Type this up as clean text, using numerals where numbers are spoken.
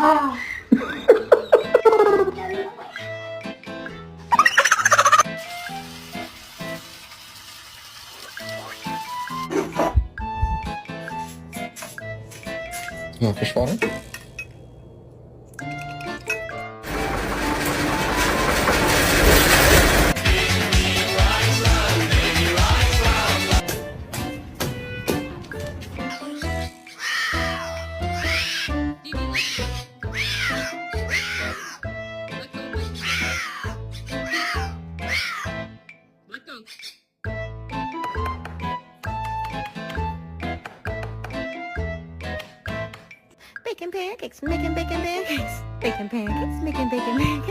You want fish water? Bacon pancakes, making bacon pancakes. Bacon pancakes, making bacon pancakes.